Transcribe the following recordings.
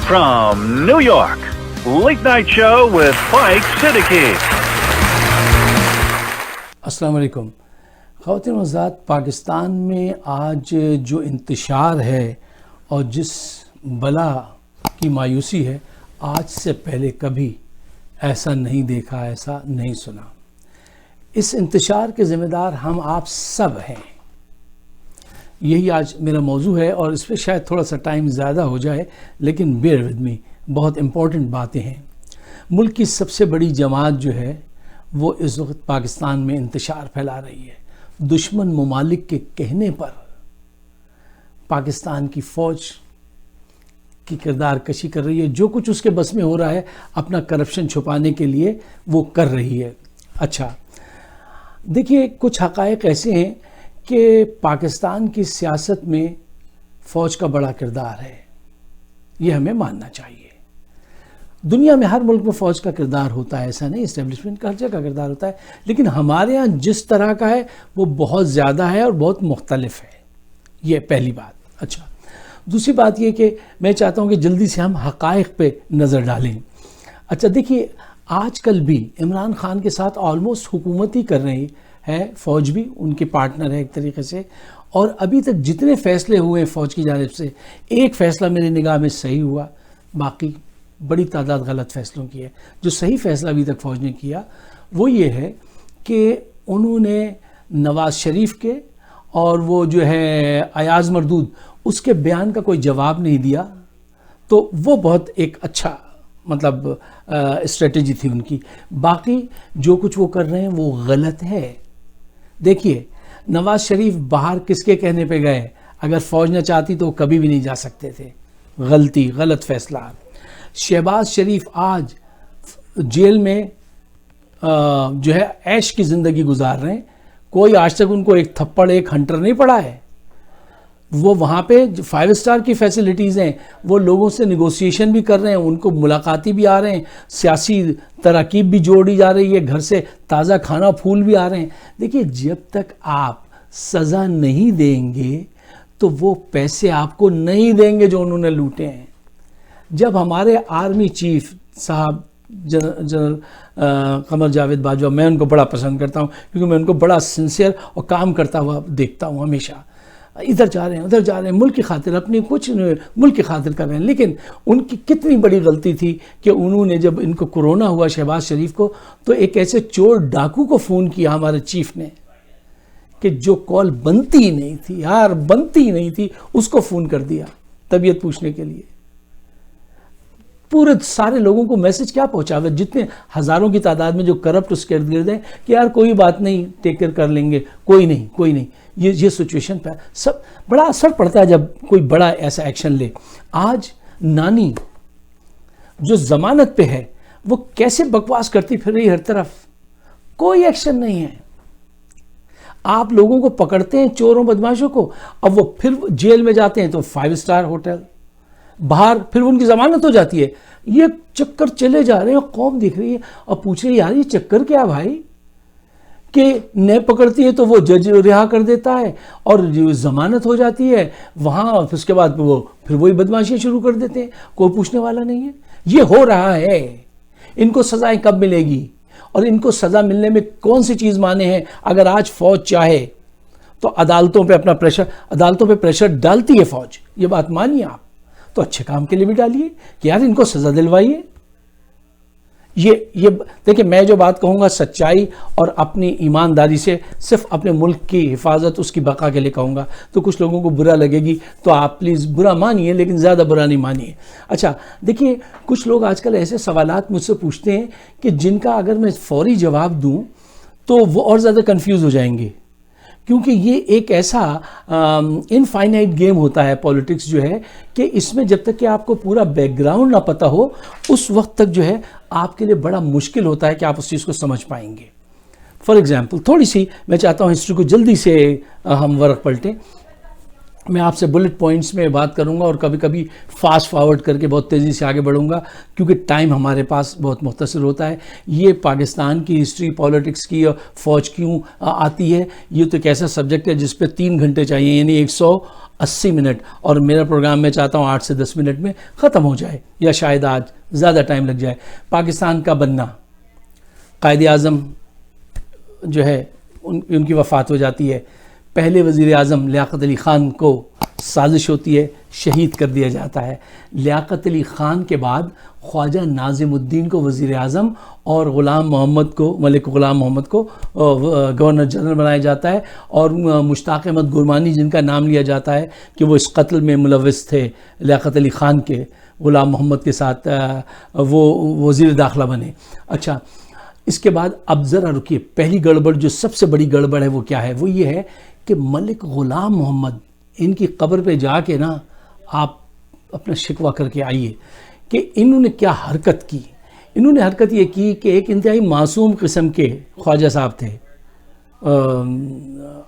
from New York, Late Night Show with Mike Siddiqui. السلام علیکم خواتین و حضرات. پاکستان میں آج جو انتشار ہے اور جس بلا کی مایوسی ہے، آج سے پہلے کبھی ایسا نہیں دیکھا، ایسا نہیں سنا. اس انتشار کے ذمہ دار ہم آپ سب ہیں. یہی آج میرا موضوع ہے اور اس پہ شاید تھوڑا سا ٹائم زیادہ ہو جائے، لیکن بیئر ود می، بہت امپورٹنٹ باتیں ہیں. ملک کی سب سے بڑی جماعت جو ہے وہ اس وقت پاکستان میں انتشار پھیلا رہی ہے. دشمن ممالک کے کہنے پر پاکستان کی فوج کی کردار کشی کر رہی ہے. جو کچھ اس کے بس میں ہو رہا ہے اپنا کرپشن چھپانے کے لیے وہ کر رہی ہے. اچھا دیکھیے، کچھ حقائق ایسے ہیں کہ پاکستان کی سیاست میں فوج کا بڑا کردار ہے، یہ ہمیں ماننا چاہیے. دنیا میں ہر ملک میں فوج کا کردار ہوتا ہے، ایسا نہیں، اسٹیبلشمنٹ کا ہر جگہ کا کردار ہوتا ہے، لیکن ہمارے ہاں جس طرح کا ہے وہ بہت زیادہ ہے اور بہت مختلف ہے. یہ پہلی بات. اچھا دوسری بات یہ کہ میں چاہتا ہوں کہ جلدی سے ہم حقائق پہ نظر ڈالیں. اچھا دیکھیے، آج کل بھی عمران خان کے ساتھ آلموسٹ حکومت ہی کر رہی ہے فوج بھی، ان کے پارٹنر ہے ایک طریقے سے. اور ابھی تک جتنے فیصلے ہوئے ہیں فوج کی جانب سے، ایک فیصلہ میری نگاہ میں صحیح ہوا، باقی بڑی تعداد غلط فیصلوں کی ہے. جو صحیح فیصلہ ابھی تک فوج نے کیا وہ یہ ہے کہ انہوں نے نواز شریف کے اور وہ جو ہے ایاز مردود اس کے بیان کا کوئی جواب نہیں دیا، تو وہ بہت ایک اچھا مطلب اسٹریٹجی تھی ان کی. باقی جو کچھ وہ کر رہے ہیں وہ غلط ہے. دیکھیے، نواز شریف باہر کس کے کہنے پہ گئے؟ اگر فوج نہ چاہتی تو کبھی بھی نہیں جا سکتے تھے. غلطی، غلط فیصلہ. شہباز شریف آج جیل میں جو ہے عیش کی زندگی گزار رہے ہیں. کوئی آج تک ان کو ایک تھپڑ، ایک ہنٹر نہیں پڑا ہے. وہ وہاں پہ 5 اسٹار کی فیسلٹیز ہیں، وہ لوگوں سے نیگوسیشن بھی کر رہے ہیں، ان کو ملاقاتی بھی آ رہے ہیں، سیاسی تراکیب بھی جوڑی جا رہی ہے، گھر سے تازہ کھانا پھول بھی آ رہے ہیں. دیکھیے، جب تک آپ سزا نہیں دیں گے تو وہ پیسے آپ کو نہیں دیں گے جو انہوں نے لوٹے ہیں. جب ہمارے آرمی چیف صاحب جنرل قمر جاوید باجوہ، میں ان کو بڑا پسند کرتا ہوں کیونکہ میں ان کو بڑا سنسیئر اور کام کرتا ہوا دیکھتا ہوں ہمیشہ. ادھر جا رہے ہیں، ادھر جا رہے ہیں، ملک کی خاطر، اپنی کچھ ملک کی خاطر کر رہے ہیں. لیکن ان کی کتنی بڑی غلطی تھی کہ انہوں نے جب ان کو کورونا ہوا شہباز شریف کو، تو ایک ایسے چور ڈاکو کو فون کیا ہمارے چیف نے کہ جو کال بنتی نہیں تھی، یار بنتی نہیں تھی، اس کو فون کر دیا طبیعت پوچھنے کے لیے. پورے سارے لوگوں کو میسج کیا پہنچا ہوا، جتنے ہزاروں کی تعداد میں جو کرپٹ اس کے ارد گرد ہیں، کہ یار کوئی بات نہیں، ٹیک کیئر کر لیں گے، کوئی نہیں کوئی نہیں. یہ سچویشن پہ سب بڑا اثر پڑتا ہے جب کوئی بڑا ایسا ایکشن لے. آج نانی جو ضمانت پہ ہے وہ کیسے بکواس کرتی پھر رہی ہر طرف، کوئی ایکشن نہیں ہے. آپ لوگوں کو پکڑتے ہیں، چوروں بدماشوں کو، اب وہ پھر جیل میں جاتے ہیں تو 5 اسٹار ہوٹل، باہر پھر ان کی ضمانت ہو جاتی ہے. یہ چکر چلے جا رہے ہیں، قوم دیکھ رہی ہے اور پوچھ رہی ہے یار یہ چکر کیا بھائی، کہ نئے پکڑتی ہے تو وہ جج رہا کر دیتا ہے اور ضمانت ہو جاتی ہے وہاں، اس کے بعد وہ پھر وہی بدماشیاں شروع کر دیتے ہیں، کوئی پوچھنے والا نہیں ہے. یہ ہو رہا ہے. ان کو سزائیں کب ملے گی اور ان کو سزا ملنے میں کون سی چیز مانے ہیں؟ اگر آج فوج چاہے تو عدالتوں پہ پریشر ڈالتی ہے فوج، یہ بات مانیے آپ، تو اچھے کام کے لیے بھی ڈالیے کہ یار ان کو سزا دلوائیے. یہ دیکھیں، میں جو بات کہوں گا سچائی اور اپنی ایمانداری سے، صرف اپنے ملک کی حفاظت، اس کی بقا کے لیے کہوں گا. تو کچھ لوگوں کو برا لگے گی تو آپ پلیز برا مانیے، لیکن زیادہ برا نہیں مانیے. اچھا دیکھیے، کچھ لوگ آج کل ایسے سوالات مجھ سے پوچھتے ہیں کہ جن کا اگر میں فوری جواب دوں تو وہ اور زیادہ کنفیوز ہو جائیں گے، کیونکہ یہ ایک ایسا انفائنائٹ گیم ہوتا ہے پولیٹکس جو ہے، کہ اس میں جب تک کہ آپ کو پورا بیک گراؤنڈ نہ پتہ ہو اس وقت تک جو ہے آپ کے لیے بڑا مشکل ہوتا ہے کہ آپ اس چیز کو سمجھ پائیں گے. فار ایگزامپل، تھوڑی سی میں چاہتا ہوں ہسٹری کو جلدی سے ہم ورق پلٹیں. میں آپ سے بلٹ پوائنٹس میں بات کروں گا اور کبھی کبھی فاسٹ فارورڈ کر کے بہت تیزی سے آگے بڑھوں گا کیونکہ ٹائم ہمارے پاس بہت مختصر ہوتا ہے. یہ پاکستان کی ہسٹری پالیٹکس کی اور فوج کیوں آتی ہے, یہ تو ایک ایسا سبجیکٹ ہے جس پہ 3 گھنٹے چاہیے, یعنی 180 منٹ, اور میرا پروگرام میں چاہتا ہوں 8 سے 10 منٹ میں ختم ہو جائے, یا شاید آج زیادہ ٹائم لگ جائے. پاکستان کا بننا, قائد اعظم جو ہے ان کی وفات ہو جاتی ہے, پہلے وزیر اعظم لیاقت علی خان کو سازش ہوتی ہے, شہید کر دیا جاتا ہے. لیاقت علی خان کے بعد خواجہ ناظم الدین کو وزیر اعظم اور غلام محمد کو, ملک غلام محمد کو گورنر جنرل بنایا جاتا ہے, اور مشتاق احمد گرمانی جن کا نام لیا جاتا ہے کہ وہ اس قتل میں ملوث تھے لیاقت علی خان کے غلام محمد کے ساتھ, وہ وزیر داخلہ بنے. اچھا, اس کے بعد اب ذرا رکیے, پہلی گڑبڑ جو سب سے بڑی گڑبڑ ہے وہ کیا ہے؟ وہ یہ ہے کہ ملک غلام محمد, ان کی قبر پہ جا کے نا آپ اپنا شکوہ کر کے آئیے کہ انہوں نے کیا حرکت کی. انہوں نے حرکت یہ کی کہ ایک انتہائی معصوم قسم کے خواجہ صاحب تھے,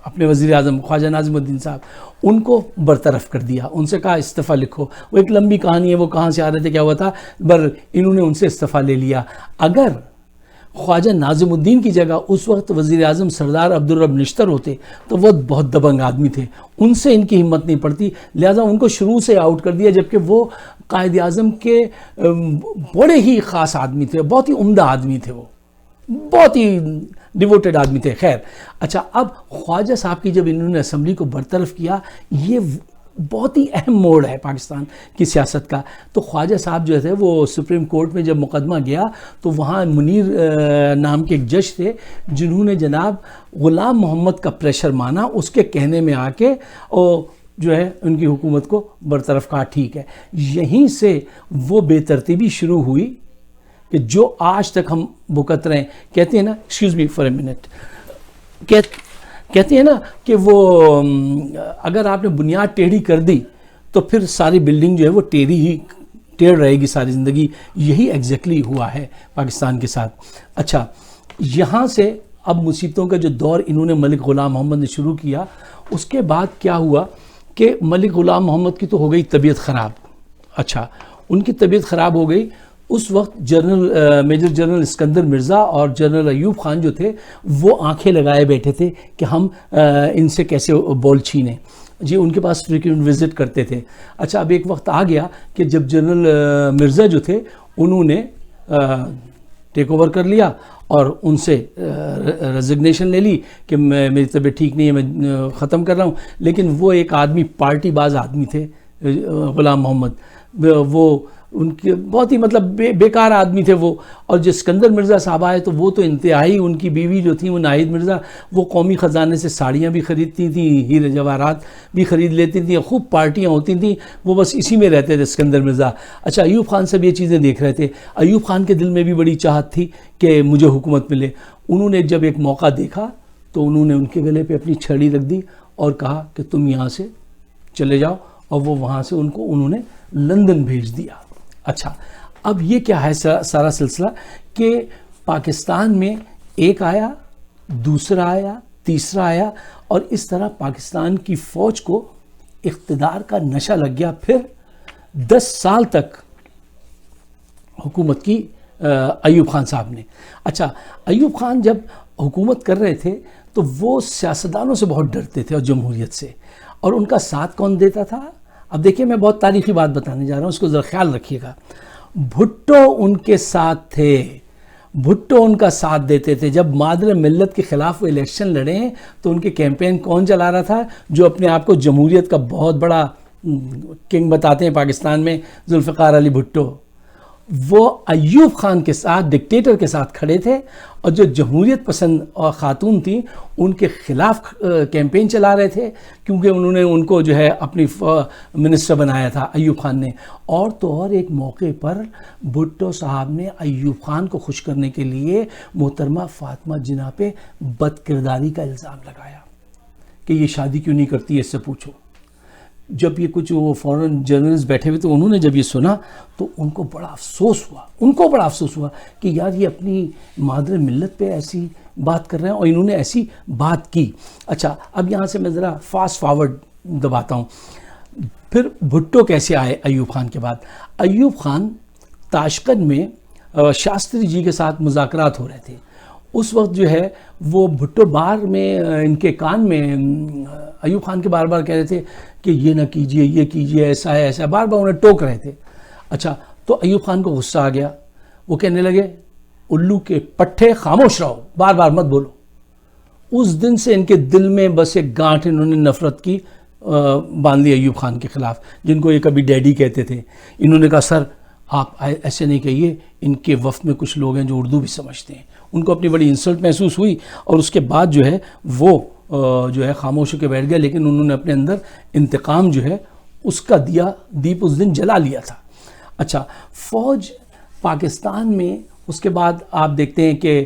اپنے وزیر اعظم خواجہ ناظم الدین صاحب, ان کو برطرف کر دیا, ان سے کہا استعفیٰ لکھو. وہ ایک لمبی کہانی ہے, وہ کہاں سے آ رہے تھے کیا ہوا تھا, انہوں نے ان سے استعفیٰ لے لیا. اگر خواجہ ناظم الدین کی جگہ اس وقت وزیر اعظم سردار عبدالرب نشتر ہوتے تو وہ بہت دبنگ آدمی تھے, ان سے ان کی ہمت نہیں پڑتی, لہذا ان کو شروع سے آؤٹ کر دیا, جبکہ وہ قائد اعظم کے بڑے ہی خاص آدمی تھے, بہت ہی عمدہ آدمی تھے, وہ بہت ہی ڈیووٹیڈ آدمی تھے. خیر, اچھا, اب خواجہ صاحب کی جب انہوں نے اسمبلی کو برطرف کیا, یہ بہت ہی اہم موڑ ہے پاکستان کی سیاست کا. تو خواجہ صاحب جو تھے وہ سپریم کورٹ میں جب مقدمہ گیا تو وہاں منیر نام کے ایک جج تھے جنہوں نے جناب غلام محمد کا پریشر مانا, اس کے کہنے میں آ کے اور جو ہے ان کی حکومت کو برطرف کہا. ٹھیک ہے, یہیں سے وہ بے ترتیبی شروع ہوئی کہ جو آج تک ہم بھگت رہے ہیں. کہتے ہیں نا, excuse me for a minute, کہتے ہیں نا کہ وہ اگر آپ نے بنیاد ٹیڑھی کر دی تو پھر ساری بلڈنگ جو ہے وہ ٹیڑھ رہے گی ساری زندگی. یہی ایگزیکٹلی ہوا ہے پاکستان کے ساتھ. اچھا, یہاں سے اب مصیبتوں کا جو دور انہوں نے ملک غلام محمد نے شروع کیا, اس کے بعد کیا ہوا کہ ملک غلام محمد کی تو ہو گئی طبیعت خراب. اچھا, ان کی طبیعت خراب ہو گئی. اس وقت میجر جنرل اسکندر مرزا اور جنرل ایوب خان جو تھے وہ آنکھیں لگائے بیٹھے تھے کہ ہم ان سے کیسے بول چھینیں. جی, ان کے پاس فریکوینٹ وزٹ کرتے تھے. اچھا, اب ایک وقت آ گیا کہ جب جنرل مرزا جو تھے انہوں نے ٹیک اوور کر لیا اور ان سے ریزگنیشن لے لی کہ میری طبیعت ٹھیک نہیں ہے, میں ختم کر رہا ہوں. لیکن وہ ایک آدمی پارٹی باز آدمی تھے غلام محمد, وہ ان کے بہت ہی مطلب بیکار آدمی تھے وہ. اور جو اسکندر مرزا صاحب آئے تو وہ تو انتہائی, ان کی بیوی جو تھی وہ ناہید مرزا, وہ قومی خزانے سے ساڑیاں بھی خریدتی تھیں, ہیرے جواہرات بھی خرید لیتی تھیں, خوب پارٹیاں ہوتی تھیں, وہ بس اسی میں رہتے تھے اسکندر مرزا. اچھا, ایوب خان سے بھی یہ چیزیں دیکھ رہے تھے. ایوب خان کے دل میں بھی بڑی چاہت تھی کہ مجھے حکومت ملے. انہوں نے جب ایک موقع دیکھا تو انہوں نے ان کے گلے پہ اپنی چھڑی رکھ دی اور کہا کہ تم یہاں سے چلے جاؤ, اور وہ وہاں سے انہوں نے لندن بھیج دیا. اچھا, اب یہ کیا ہے سارا سلسلہ کہ پاکستان میں ایک آیا, دوسرا آیا, تیسرا آیا, اور اس طرح پاکستان کی فوج کو اقتدار کا نشہ لگ گیا. پھر 10 سال تک حکومت کی ایوب خان صاحب نے. اچھا, ایوب خان جب حکومت کر رہے تھے تو وہ سیاستدانوں سے بہت ڈرتے تھے اور جمہوریت سے, اور ان کا ساتھ کون دیتا تھا؟ اب دیکھیں, میں بہت تاریخی بات بتانے جا رہا ہوں, اس کو ذرا خیال رکھیے گا. بھٹو ان کے ساتھ تھے, بھٹو ان کا ساتھ دیتے تھے. جب مادر ملت کے خلاف وہ الیکشن لڑے تو ان کے کیمپین کون چلا رہا تھا؟ جو اپنے آپ کو جمہوریت کا بہت بڑا کنگ بتاتے ہیں پاکستان میں, ذوالفقار علی بھٹو. وہ ایوب خان کے ساتھ, ڈکٹیٹر کے ساتھ کھڑے تھے, اور جو جمہوریت پسند خاتون تھیں ان کے خلاف کیمپین چلا رہے تھے, کیونکہ انہوں نے ان کو جو ہے اپنی منسٹر بنایا تھا ایوب خان نے. اور تو اور ایک موقع پر بھٹو صاحب نے ایوب خان کو خوش کرنے کے لیے محترمہ فاطمہ جناح پہ بد کرداری کا الزام لگایا کہ یہ شادی کیوں نہیں کرتی, اس سے پوچھو. جب یہ کچھ وہ فورن جرنلسٹ بیٹھے ہوئے تو انہوں نے جب یہ سنا تو ان کو بڑا افسوس ہوا کہ یار یہ اپنی مادر ملت پہ ایسی بات کر رہے ہیں, اور انہوں نے ایسی بات کی. اچھا, اب یہاں سے میں ذرا فاسٹ فارورڈ دباتا ہوں. پھر بھٹو کیسے آئے ایوب خان کے بعد؟ ایوب خان تاشقند میں شاستری جی کے ساتھ مذاکرات ہو رہے تھے. اس وقت جو ہے وہ بھٹو بار میں ان کے کان میں ایوب خان کے بار بار کہہ رہے تھے کہ یہ نہ کیجئے، یہ کیجئے، ایسا ہے ایسا ہے، بار بار انہیں ٹوک رہے تھے. اچھا، تو ایوب خان کو غصہ آ گیا. وہ کہنے لگے الو کے پٹھے خاموش رہو، بار بار مت بولو. اس دن سے ان کے دل میں بس ایک گانٹھ انہوں نے نفرت کی باندھ لی ایوب خان کے خلاف، جن کو یہ کبھی ڈیڈی کہتے تھے. انہوں نے کہا سر آپ ایسے نہیں کہیے، ان کے وفد میں کچھ لوگ ہیں جو اردو بھی سمجھتے ہیں. ان کو اپنی بڑی انسلٹ محسوس ہوئی اور اس کے بعد جو ہے وہ جو ہے خاموش ہو کے بیٹھ گیا. لیکن انہوں نے اپنے اندر انتقام جو ہے اس کا دیپ اس دن جلا لیا تھا. اچھا، فوج پاکستان میں اس کے بعد آپ دیکھتے ہیں کہ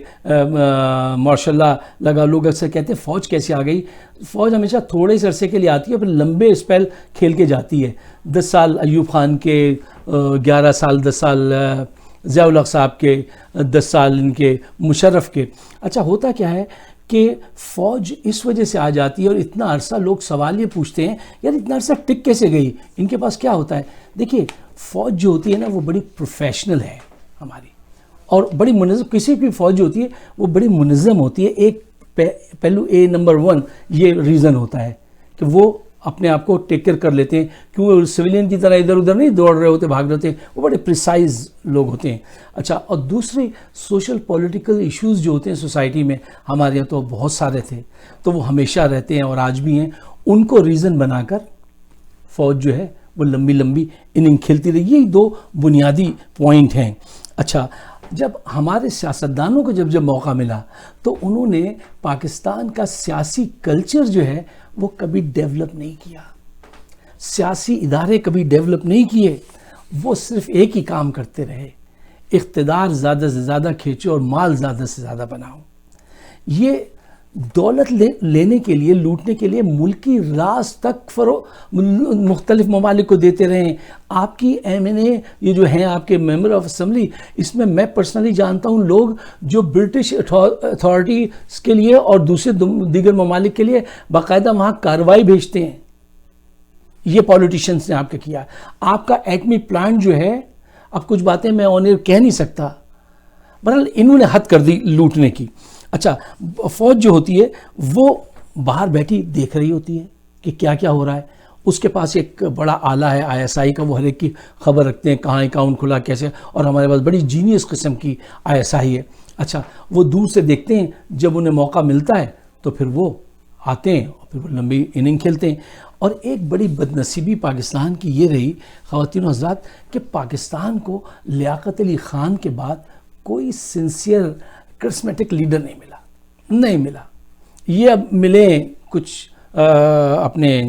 ماشاء اللہ لگا، لوگ اکثر کہتے ہیں فوج کیسے آ گئی. فوج ہمیشہ تھوڑے سے عرصے کے لیے آتی ہے، پھر لمبے اسپیل کھیل کے جاتی ہے. 10 سال ایوب خان کے، 11 سال 10 سال ضیاء الحق صاحب کے، 10 سال ان کے مشرف کے. اچھا، ہوتا کیا ہے کہ فوج اس وجہ سے آ جاتی ہے اور اتنا عرصہ لوگ سوال یہ پوچھتے ہیں یار اتنا عرصہ ٹک کیسے گئی، ان کے پاس کیا ہوتا ہے. دیکھیے فوج جو ہوتی ہے نا وہ بڑی پروفیشنل ہے ہماری، اور بڑی منظم. کسی بھی فوج جو ہوتی ہے وہ بڑی منظم ہوتی ہے. ایک پہلو نمبر 1 یہ ریزن ہوتا ہے کہ وہ اپنے آپ کو ٹیک کیئر کر لیتے ہیں، کیوں سویلین کی طرح ادھر ادھر نہیں دوڑ رہے ہوتے، بھاگ رہے ہوتے ہیں. وہ بڑے پریسائز لوگ ہوتے ہیں. اچھا، اور دوسرے سوشل پولیٹیکل ایشوز جو ہوتے ہیں سوسائٹی میں، ہمارے یہاں تو بہت سارے تھے، تو وہ ہمیشہ رہتے ہیں اور آج بھی ہیں. ان کو ریزن بنا کر فوج جو ہے وہ لمبی لمبی اننگ کھیلتی رہی. یہی 2 بنیادی پوائنٹ ہیں. اچھا، جب ہمارے سیاستدانوں کو جب موقع ملا تو انہوں نے پاکستان کا سیاسی کلچر جو ہے وہ کبھی ڈیولپ نہیں کیا، سیاسی ادارے کبھی ڈیولپ نہیں کیے. وہ صرف ایک ہی کام کرتے رہے، اقتدار زیادہ سے زیادہ کھینچو اور مال زیادہ سے زیادہ بناؤ. یہ دولت لینے کے لیے، لوٹنے کے لیے ملکی راز تک مختلف ممالک کو دیتے رہے. آپ کی MNA یہ جو ہیں آپ کے ممبر آف اسمبلی، اس میں میں پرسنلی جانتا ہوں لوگ جو برٹش اتھارٹیز کے لیے اور دوسرے دیگر ممالک کے لیے باقاعدہ وہاں کارروائی بھیجتے ہیں. یہ پولیٹیشنز نے آپ کا کیا. آپ کا ایٹمی پلانٹ جو ہے، اب کچھ باتیں میں آن ایئر کہہ نہیں سکتا، بہرحال انہوں نے حد کر دی لوٹنے کی. اچھا، فوج جو ہوتی ہے وہ باہر بیٹھی دیکھ رہی ہوتی ہے کہ کیا کیا ہو رہا ہے. اس کے پاس ایک بڑا آلہ ہے ISI کا، وہ ہر ایک کی خبر رکھتے ہیں، کہاں اکاؤنٹ کھلا کیسے، اور ہمارے پاس بڑی جینیس قسم کی ISI ہے. اچھا، وہ دور سے دیکھتے ہیں، جب انہیں موقع ملتا ہے تو پھر وہ آتے ہیں اور پھر وہ لمبی اننگ کھیلتے ہیں. اور ایک بڑی بدنصیبی پاکستان کی یہ رہی خواتین و حضرات کہ پاکستان کو لیاقت علی خان کے بعد کوئی سنسیئر کرسمیٹک لیڈر نہیں ملا. یہ اب ملے کچھ اپنے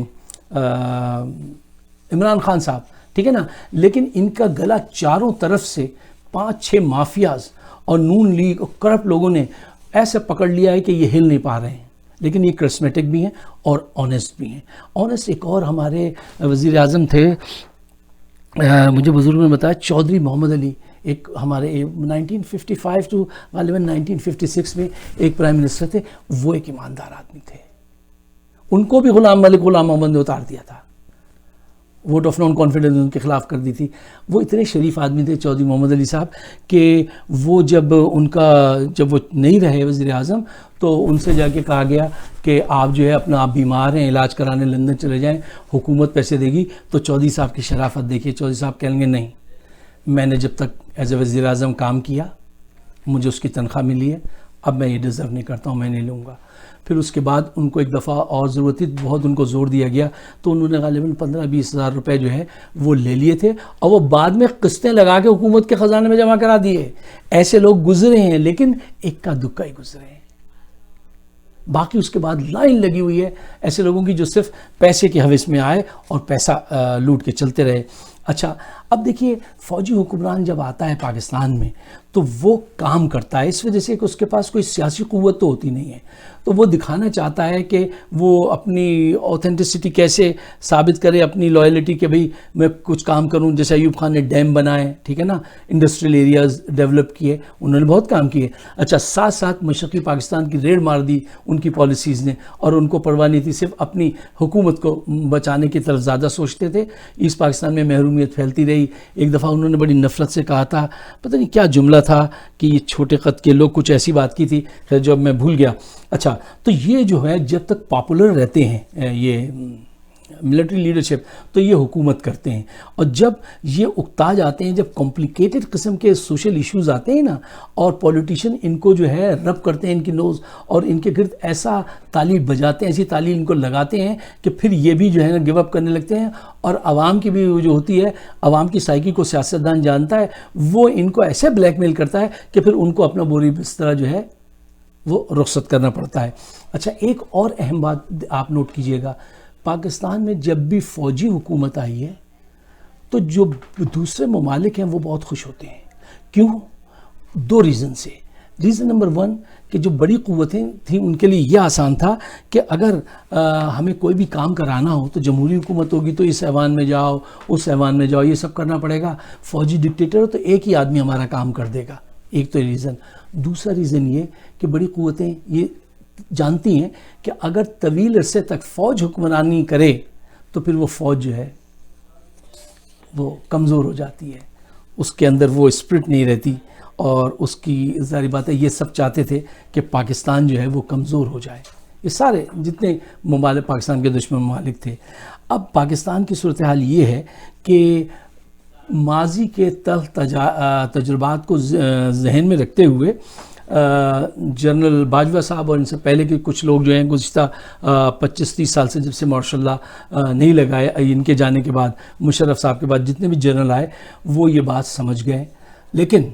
عمران خان صاحب، ٹھیک ہے نا، لیکن ان کا گلا چاروں طرف سے 5-6 مافیاز اور نون لیگ اور کرپٹ لوگوں نے ایسے پکڑ لیا ہے کہ یہ ہل نہیں پا رہے ہیں. لیکن یہ کرسمیٹک بھی ہیں اور آنیسٹ بھی ہیں. آنیسٹ ایک اور ہمارے وزیر اعظم تھے، مجھے بزرگ نے بتایا، چودھری محمد علی، ایک ہمارے 1955 ٹو غالباً 1956 میں ایک پرائم منسٹر تھے. وہ ایک ایماندار آدمی تھے. ان کو بھی ملک غلام محمد نے اتار دیا تھا، ووٹ آف نان کانفیڈنس ان کے خلاف کر دی تھی. وہ اتنے شریف آدمی تھے چودھری محمد علی صاحب کہ وہ جب وہ نہیں رہے وزیر اعظم تو ان سے جا کے کہا گیا کہ آپ جو ہے اپنا آپ بیمار ہیں، علاج کرانے لندن چلے جائیں، حکومت پیسے دے گی. تو چودھری صاحب کی شرافت دیکھیے، چودھری صاحب کہیں گے نہیں، میں نے جب تک ایز اے وزیر اعظم کام کیا مجھے اس کی تنخواہ ملی ہے، اب میں یہ ڈیزرو نہیں کرتا ہوں، میں نہیں لوں گا. پھر اس کے بعد ان کو ایک دفعہ اور ضرورت تھی، بہت ان کو زور دیا گیا تو انہوں نے غالباً 15-20 ہزار روپے جو ہے وہ لے لیے تھے اور وہ بعد میں قسطیں لگا کے حکومت کے خزانے میں جمع کرا دیے. ایسے لوگ گزرے ہیں، لیکن اکا دکا ہی گزرے ہیں. باقی اس کے بعد لائن لگی ہوئی ہے ایسے لوگوں کی جو صرف پیسے کے ہوس میں آئے اور پیسہ لوٹ کے چلتے رہے. اچھا، اب دیکھیے فوجی حکمران جب آتا ہے پاکستان میں تو وہ کام کرتا ہے اس وجہ سے کہ اس کے پاس کوئی سیاسی قوت تو ہوتی نہیں ہے، تو وہ دکھانا چاہتا ہے کہ وہ اپنی اوتھینٹسٹی کیسے ثابت کرے، اپنی لائلٹی کہ بھئی میں کچھ کام کروں. جیسے ایوب خان نے ڈیم بنائے، ٹھیک ہے نا، انڈسٹریل ایریاز ڈیولپ کیے، انہوں نے بہت کام کیے. اچھا، ساتھ ساتھ مشرقی پاکستان کی ریڑھ مار دی ان کی پالیسیز نے، اور ان کو پرواہ نہیں تھی، صرف اپنی حکومت کو بچانے کی طرف زیادہ سوچتے تھے. ایسٹ پاکستان میں محرومیت پھیلتی رہی. ایک دفعہ انہوں نے بڑی نفرت سے کہا تھا، پتہ نہیں کیا جملہ تھا کہ یہ چھوٹے قد کے لوگ، کچھ ایسی بات کی تھی، خیر جو اب میں بھول گیا. اچھا، تو یہ جو ہے جب تک پاپولر رہتے ہیں یہ ملٹری لیڈرشپ تو یہ حکومت کرتے ہیں، اور جب یہ اکتا جاتے ہیں، جب کمپلیکیٹڈ قسم کے سوشل ایشوز آتے ہیں نا، اور پولیٹیشین ان کو جو ہے رب کرتے ہیں ان کی نوز، اور ان کے گرد ایسا تالی بجاتے ہیں، ایسی تالی ان کو لگاتے ہیں کہ پھر یہ بھی جو ہے نا گیو اپ کرنے لگتے ہیں. اور عوام کی بھی جو ہوتی ہے، عوام کی سائیکی کو سیاستدان جانتا ہے، وہ ان کو ایسے بلیک میل کرتا ہے کہ پھر ان کو اپنا بوری بستر جو ہے وہ رخصت کرنا پڑتا ہے. اچھا، ایک اور اہم بات آپ نوٹ کیجئے گا، پاکستان میں جب بھی فوجی حکومت آئی ہے تو جو دوسرے ممالک ہیں وہ بہت خوش ہوتے ہیں. کیوں؟ دو ریزن سے. ریزن نمبر 1 کہ جو بڑی قوتیں تھیں ان کے لیے یہ آسان تھا کہ اگر ہمیں کوئی بھی کام کرانا ہو تو جمہوری حکومت ہوگی تو اس ایوان میں جاؤ، اس ایوان میں جاؤ، یہ سب کرنا پڑے گا. فوجی ڈکٹیٹر ہو تو ایک ہی آدمی ہمارا کام کر دے گا. ایک تو ریزن. دوسرا ریزن یہ کہ بڑی قوتیں یہ جانتی ہیں کہ اگر طویل عرصے تک فوج حکمرانی کرے تو پھر وہ فوج جو ہے وہ کمزور ہو جاتی ہے، اس کے اندر وہ اسپرٹ نہیں رہتی، اور اس کی ظاہری بات ہے یہ سب چاہتے تھے کہ پاکستان جو ہے وہ کمزور ہو جائے. یہ سارے جتنے ممالک پاکستان کے دشمن ممالک تھے. اب پاکستان کی صورتحال یہ ہے کہ ماضی کے تلخ تجربات کو ذہن میں رکھتے ہوئے جنرل باجوہ صاحب اور ان سے پہلے کے کچھ لوگ جو ہیں گزشتہ 25-30 سال سے، جب سے ماشاء اللہ نہیں لگائے ان کے جانے کے بعد، مشرف صاحب کے بعد جتنے بھی جنرل آئے وہ یہ بات سمجھ گئے، لیکن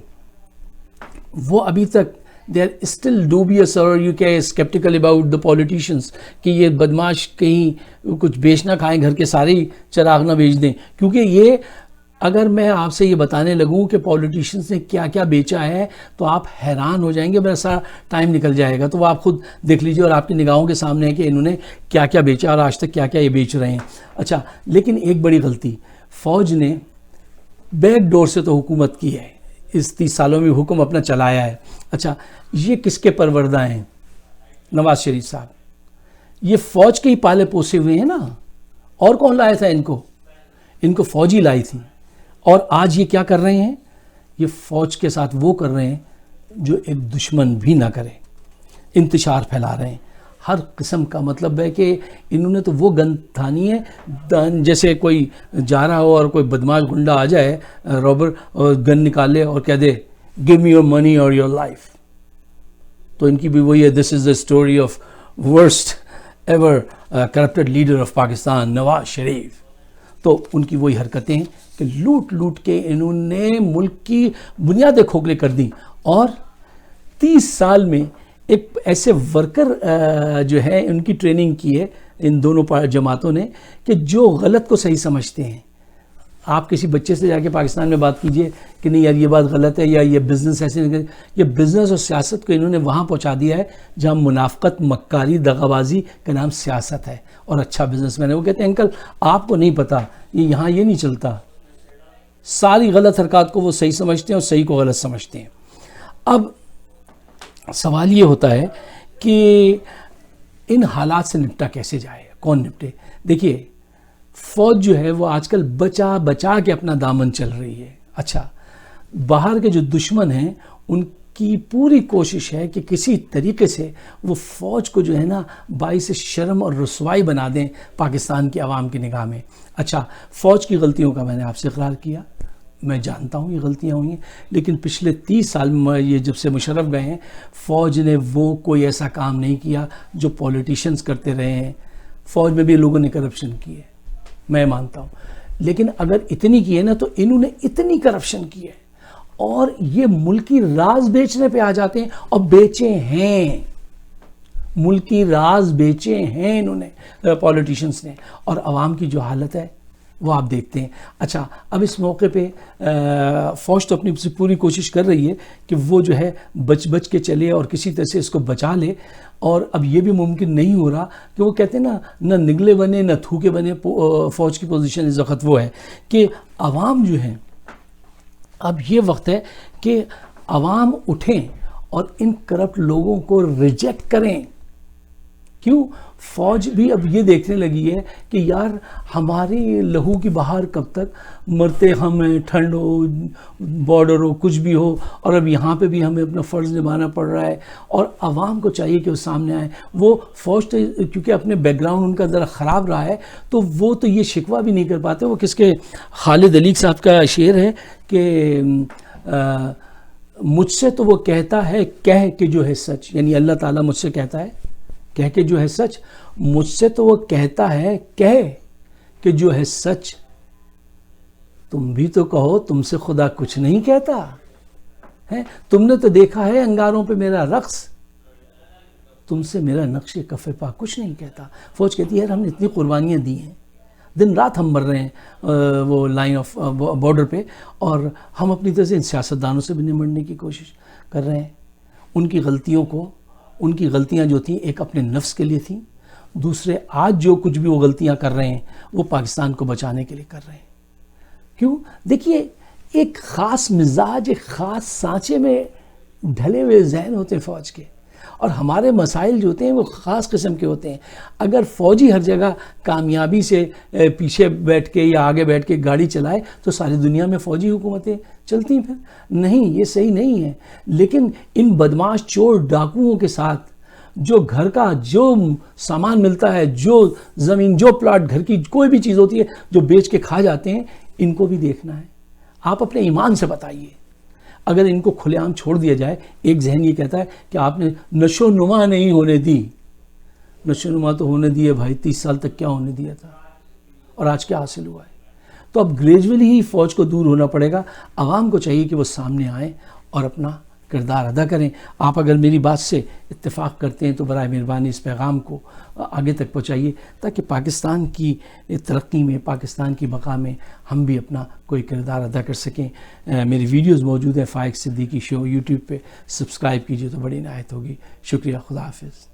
وہ ابھی تک they are still dubious or you can skeptical about the politicians کہ یہ بدماش کہیں کچھ بیچ نہ کھائیں، گھر کے سارے چراغ نہ بیچ دیں. کیونکہ یہ اگر میں آپ سے یہ بتانے لگوں کہ پولیٹیشنز نے کیا کیا بیچا ہے تو آپ حیران ہو جائیں گے، میرا سارا ٹائم نکل جائے گا. تو وہ آپ خود دیکھ لیجئے اور آپ کی نگاہوں کے سامنے ہے کہ انہوں نے کیا کیا بیچا اور آج تک کیا کیا یہ بیچ رہے ہیں. اچھا، لیکن ایک بڑی غلطی، فوج نے بیک ڈور سے تو حکومت کی ہے، اس 30 سالوں میں حکم اپنا چلایا ہے. اچھا، یہ کس کے پروردہ ہیں؟ نواز شریف صاحب. یہ فوج کے ہی پالے پوسے ہوئے ہیں نا، اور کون لایا تھا ان کو فوجی لائی تھی. اور آج یہ کیا کر رہے ہیں؟ یہ فوج کے ساتھ وہ کر رہے ہیں جو ایک دشمن بھی نہ کرے، انتشار پھیلا رہے ہیں ہر قسم کا. مطلب ہے کہ انہوں نے تو وہ گن تھانی ہے جیسے کوئی جا رہا ہو اور کوئی بدماش گنڈا آ جائے روبر اور گن نکال لے اور کہہ دے give me your money or your life. تو ان کی بھی وہی ہے، this is the story of worst ever corrupted leader of Pakistan, Nawaz Sharif. تو ان کی وہی حرکتیں ہیں کہ لوٹ لوٹ کے انہوں نے ملک کی بنیادیں کھوکھلے کر دیں، اور 30 سال میں ایک ایسے ورکر جو ہے ان کی ٹریننگ کی ہے ان دونوں جماعتوں نے کہ جو غلط کو صحیح سمجھتے ہیں. آپ کسی بچے سے جا کے پاکستان میں بات کیجئے کہ نہیں یار یہ بات غلط ہے یا یہ بزنس ایسے نہیں، یہ بزنس اور سیاست کو انہوں نے وہاں پہنچا دیا ہے جہاں منافقت، مکاری، دغابازی کا نام سیاست ہے. اور اچھا بزنس مین ہے، وہ کہتے ہیں انکل آپ کو نہیں پتا یہاں یہ نہیں چلتا. ساری غلط حرکات کو وہ صحیح سمجھتے ہیں اور صحیح کو غلط سمجھتے ہیں. اب سوال یہ ہوتا ہے کہ ان حالات سے نپٹا کیسے جائے، کون نپٹے؟ دیکھیے فوج جو ہے وہ آج کل بچا بچا کے اپنا دامن چل رہی ہے. اچھا، باہر کے جو دشمن ہیں ان کی پوری کوشش ہے کہ کسی طریقے سے وہ فوج کو جو ہے نا باعث شرم اور رسوائی بنا دیں پاکستان کی عوام کی نگاہ میں. اچھا، فوج کی غلطیوں کا میں نے آپ سے اقرار کیا، میں جانتا ہوں یہ غلطیاں ہوئی ہیں، لیکن پچھلے 30 سال میں یہ جب سے مشرف گئے ہیں فوج نے وہ کوئی ایسا کام نہیں کیا جو پولیٹیشنز کرتے رہے ہیں. فوج میں بھی لوگوں نے کرپشن کی ہے، میں مانتا ہوں، لیکن اگر اتنی کی ہے نا تو انہوں نے اتنی کرپشن کی ہے اور یہ ملکی راز بیچنے پہ آ جاتے ہیں، اور بیچے ہیں، ملکی راز بیچے ہیں انہوں نے پولیٹیشنز نے. اور عوام کی جو حالت ہے وہ آپ دیکھتے ہیں. اچھا اب اس موقع پہ فوج تو اپنی پوری کوشش کر رہی ہے کہ وہ جو ہے بچ کے چلے اور کسی طرح سے اس کو بچا لے, اور اب یہ بھی ممکن نہیں ہو رہا کہ وہ کہتے ہیں نا نہ نگلے بنے نہ تھوکے بنے. فوج کی پوزیشن اس وقت وہ ہے کہ عوام جو ہیں, اب یہ وقت ہے کہ عوام اٹھیں اور ان کرپٹ لوگوں کو ریجیکٹ کریں. کیوں؟ فوج بھی اب یہ دیکھنے لگی ہے کہ یار ہماری لہو کی بہار کب تک, مرتے ہم ہیں, ٹھنڈ ہو, بارڈر ہو, کچھ بھی ہو, اور اب یہاں پہ بھی ہمیں اپنا فرض نبھانا پڑ رہا ہے, اور عوام کو چاہیے کہ وہ سامنے آئے. وہ فوج تو کیونکہ اپنے بیک گراؤنڈ ان کا ذرا خراب رہا ہے تو وہ تو یہ شکوہ بھی نہیں کر پاتے. وہ کس کے, خالد علیق صاحب کا شعر ہے کہ مجھ سے تو وہ کہتا ہے کہہ کہ جو ہے سچ, یعنی اللہ تعالیٰ مجھ سے کہتا ہے کہہ کے جو ہے سچ, مجھ سے تو وہ کہتا ہے کہہ کہ جو ہے سچ, تم بھی تو کہو تم سے خدا کچھ نہیں کہتا ہے, تم نے تو دیکھا ہے انگاروں پہ میرا رقص, تم سے میرا نقش کف پا کچھ نہیں کہتا. فوج کہتی ہے یار ہم نے اتنی قربانیاں دی ہیں, دن رات ہم مر رہے ہیں وہ لائن آف بارڈر پہ, اور ہم اپنی طرح سے ان سیاستدانوں سے بھی نمٹنے کی کوشش کر رہے ہیں. ان کی غلطیوں کو, ان کی غلطیاں جو تھیں ایک اپنے نفس کے لیے تھیں, دوسرے آج جو کچھ بھی وہ غلطیاں کر رہے ہیں وہ پاکستان کو بچانے کے لیے کر رہے ہیں. کیوں؟ دیکھیے ایک خاص مزاج, ایک خاص سانچے میں ڈھلے ہوئے ذہن ہوتے ہیں فوج کے, اور ہمارے مسائل جو ہوتے ہیں وہ خاص قسم کے ہوتے ہیں. اگر فوجی ہر جگہ کامیابی سے پیچھے بیٹھ کے یا آگے بیٹھ کے گاڑی چلائے تو ساری دنیا میں فوجی حکومتیں چلتی ہیں. پھر نہیں, یہ صحیح نہیں ہے. لیکن ان بدماش چور ڈاکوؤں کے ساتھ جو گھر کا جو سامان ملتا ہے, جو زمین, جو پلاٹ, گھر کی کوئی بھی چیز ہوتی ہے جو بیچ کے کھا جاتے ہیں, ان کو بھی دیکھنا ہے. آپ اپنے ایمان سے بتائیے, اگر ان کو کھلے عام چھوڑ دیا جائے, ایک ذہن یہ کہتا ہے کہ آپ نے نشو نما نہیں ہونے دی. نشو نما تو ہونے دی ہے بھائی, 30 سال تک کیا ہونے دیا تھا, اور آج کیا حاصل ہوا ہے. تو اب گریجولی ہی فوج کو دور ہونا پڑے گا. عوام کو چاہیے کہ وہ سامنے آئیں اور اپنا کردار ادا کریں. آپ اگر میری بات سے اتفاق کرتے ہیں تو برائے مہربانی اس پیغام کو آگے تک پہنچائیے, تاکہ پاکستان کی ترقی میں, پاکستان کی بقا میں ہم بھی اپنا کوئی کردار ادا کر سکیں. میری ویڈیوز موجود ہیں فائق صدیقی شو یوٹیوب پہ, سبسکرائب کیجیے تو بڑی عنایت ہوگی. شکریہ, خدا حافظ.